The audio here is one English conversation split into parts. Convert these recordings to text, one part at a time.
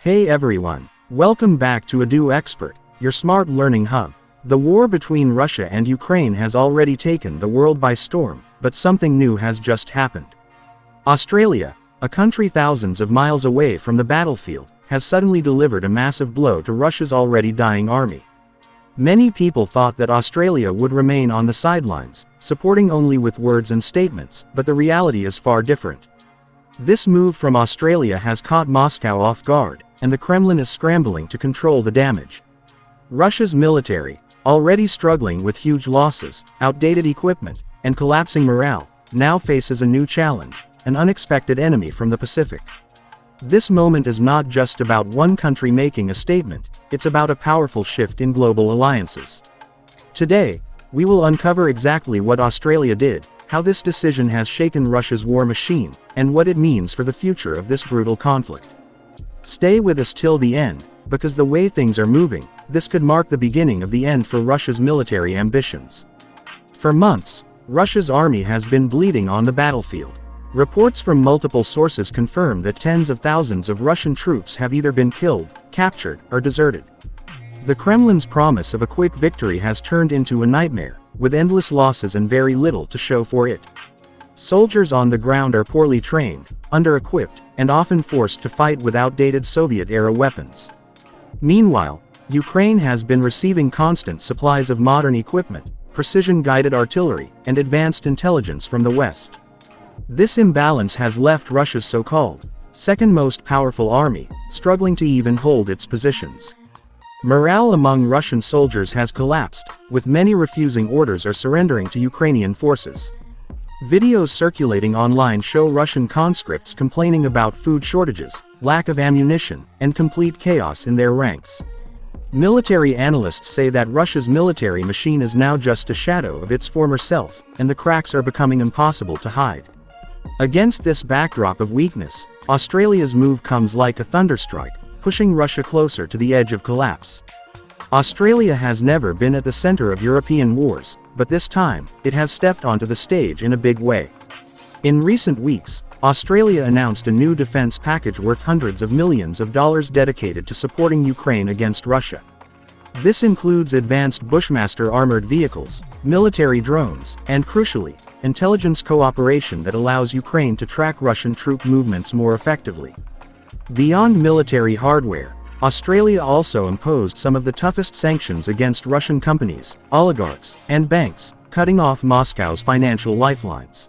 Hey everyone, welcome back to Edu Expert, your smart learning hub. The war between Russia and Ukraine has already taken the world by storm, but something new has just happened. Australia, a country thousands of miles away from the battlefield, has suddenly delivered a massive blow to Russia's already dying army. Many people thought that Australia would remain on the sidelines, supporting only with words and statements, but the reality is far different. This move from Australia has caught Moscow off guard, and the Kremlin is scrambling to control the damage. Russia's military, already struggling with huge losses, outdated equipment, and collapsing morale, now faces a new challenge, an unexpected enemy from the Pacific. This moment is not just about one country making a statement, it's about a powerful shift in global alliances. Today, we will uncover exactly what Australia did, how this decision has shaken Russia's war machine, and what it means for the future of this brutal conflict. Stay with us till the end, because the way things are moving, this could mark the beginning of the end for Russia's military ambitions. For months, Russia's army has been bleeding on the battlefield. Reports from multiple sources confirm that tens of thousands of Russian troops have either been killed, captured, or deserted. The Kremlin's promise of a quick victory has turned into a nightmare, with endless losses and very little to show for it. Soldiers on the ground are poorly trained, under-equipped, and often forced to fight with outdated Soviet-era weapons. Meanwhile, Ukraine has been receiving constant supplies of modern equipment, precision-guided artillery, and advanced intelligence from the West. This imbalance has left Russia's so-called second most powerful army struggling to even hold its positions. Morale among Russian soldiers has collapsed, with many refusing orders or surrendering to Ukrainian forces. Videos circulating online show Russian conscripts complaining about food shortages, lack of ammunition, and complete chaos in their ranks. Military analysts say that Russia's military machine is now just a shadow of its former self, and the cracks are becoming impossible to hide. Against this backdrop of weakness, Australia's move comes like a thunderstrike, pushing Russia closer to the edge of collapse. Australia has never been at the center of European wars, but this time, it has stepped onto the stage in a big way. In recent weeks, Australia announced a new defense package worth hundreds of millions of dollars dedicated to supporting Ukraine against Russia. This includes advanced Bushmaster armored vehicles, military drones, and crucially, intelligence cooperation that allows Ukraine to track Russian troop movements more effectively. Beyond military hardware, Australia also imposed some of the toughest sanctions against Russian companies, oligarchs, and banks, cutting off Moscow's financial lifelines.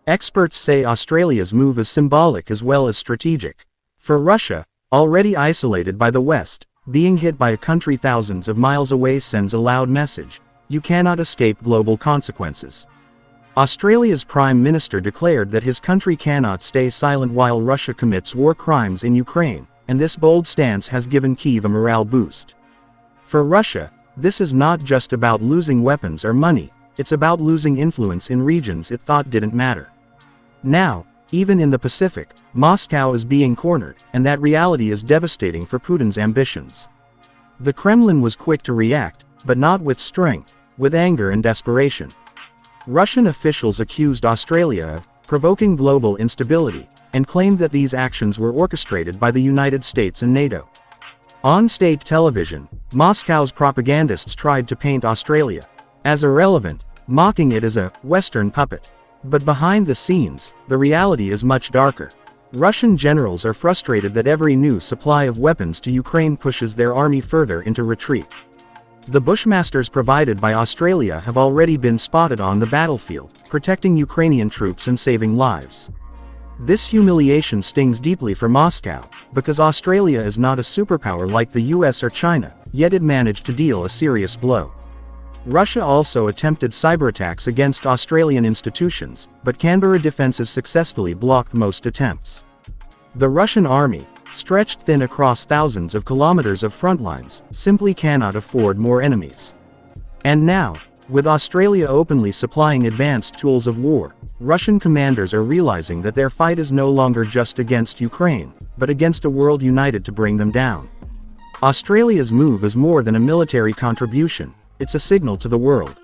Experts say Australia's move is symbolic as well as strategic. For Russia, already isolated by the West, being hit by a country thousands of miles away sends a loud message: you cannot escape global consequences. Australia's Prime Minister declared that his country cannot stay silent while Russia commits war crimes in Ukraine, and this bold stance has given Kyiv a morale boost. For Russia, this is not just about losing weapons or money, it's about losing influence in regions it thought didn't matter. Now, even in the Pacific, Moscow is being cornered, and that reality is devastating for Putin's ambitions. The Kremlin was quick to react, but not with strength, with anger and desperation. Russian officials accused Australia of provoking global instability, and claimed that these actions were orchestrated by the United States and NATO. On state television, Moscow's propagandists tried to paint Australia as irrelevant, mocking it as a Western puppet. But behind the scenes, the reality is much darker. Russian generals are frustrated that every new supply of weapons to Ukraine pushes their army further into retreat. The Bushmasters provided by Australia have already been spotted on the battlefield, protecting Ukrainian troops and saving lives. This humiliation stings deeply for Moscow, because Australia is not a superpower like the US or China, yet it managed to deal a serious blow. Russia also attempted cyberattacks against Australian institutions, but Canberra defenses successfully blocked most attempts. The Russian army, stretched thin across thousands of kilometers of front lines, simply cannot afford more enemies. And now, with Australia openly supplying advanced tools of war, Russian commanders are realizing that their fight is no longer just against Ukraine, but against a world united to bring them down. Australia's move is more than a military contribution, it's a signal to the world.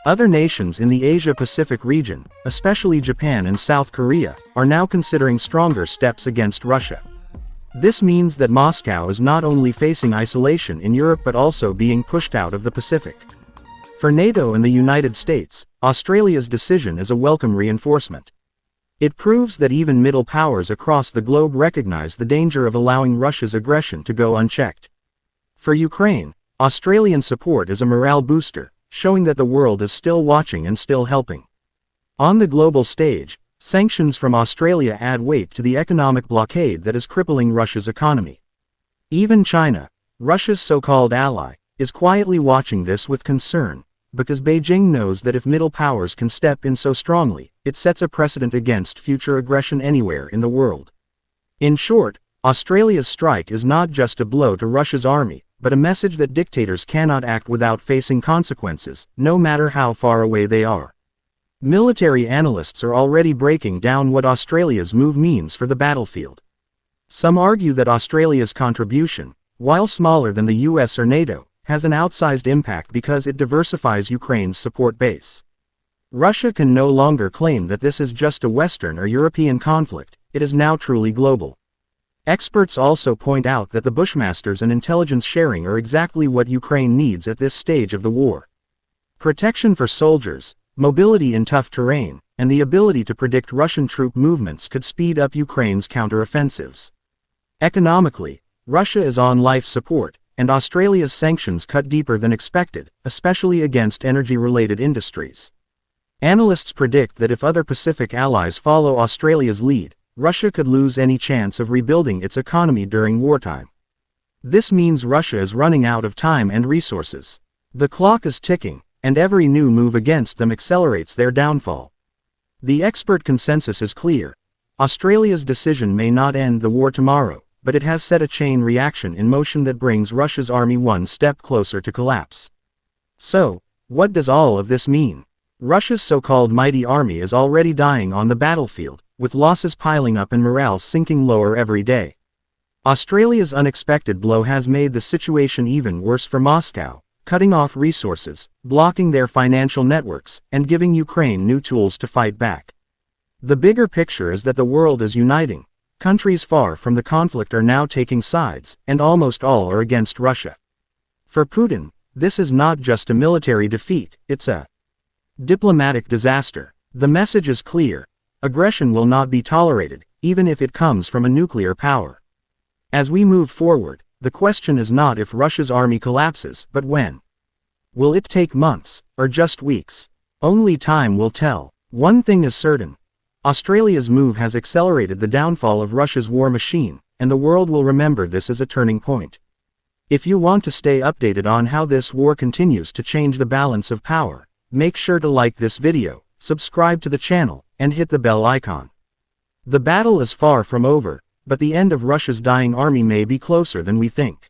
Other nations in the Asia-Pacific region, especially Japan and South Korea, are now considering stronger steps against Russia. This means that Moscow is not only facing isolation in Europe but also being pushed out of the Pacific. For NATO and the United States, Australia's decision is a welcome reinforcement. It proves that even middle powers across the globe recognize the danger of allowing Russia's aggression to go unchecked. For Ukraine, Australian support is a morale booster, showing that the world is still watching and still helping. On the global stage, sanctions from Australia add weight to the economic blockade that is crippling Russia's economy. Even China, Russia's so-called ally, is quietly watching this with concern, because Beijing knows that if middle powers can step in so strongly, it sets a precedent against future aggression anywhere in the world. In short, Australia's strike is not just a blow to Russia's army, but a message that dictators cannot act without facing consequences, no matter how far away they are. Military analysts are already breaking down what Australia's move means for the battlefield. Some argue that Australia's contribution, while smaller than the US or NATO, has an outsized impact because it diversifies Ukraine's support base. Russia can no longer claim that this is just a Western or European conflict, it is now truly global. Experts also point out that the Bushmasters and intelligence sharing are exactly what Ukraine needs at this stage of the war. Protection for soldiers, mobility in tough terrain, and the ability to predict Russian troop movements could speed up Ukraine's counteroffensives. Economically, Russia is on life support, and Australia's sanctions cut deeper than expected, especially against energy-related industries. Analysts predict that if other Pacific allies follow Australia's lead, Russia could lose any chance of rebuilding its economy during wartime. This means Russia is running out of time and resources. The clock is ticking, and every new move against them accelerates their downfall. The expert consensus is clear. Australia's decision may not end the war tomorrow, but it has set a chain reaction in motion that brings Russia's army one step closer to collapse. So, what does all of this mean? Russia's so-called mighty army is already dying on the battlefield, with losses piling up and morale sinking lower every day. Australia's unexpected blow has made the situation even worse for Moscow, cutting off resources, blocking their financial networks, and giving Ukraine new tools to fight back. The bigger picture is that the world is uniting. Countries far from the conflict are now taking sides, and almost all are against Russia. For Putin, this is not just a military defeat, it's a diplomatic disaster. The message is clear. Aggression will not be tolerated, even if it comes from a nuclear power. As we move forward, the question is not if Russia's army collapses, but when. Will it take months, or just weeks? Only time will tell. One thing is certain. Australia's move has accelerated the downfall of Russia's war machine, and the world will remember this as a turning point. If you want to stay updated on how this war continues to change the balance of power, make sure to like this video, subscribe to the channel, and hit the bell icon. The battle is far from over, but the end of Russia's dying army may be closer than we think.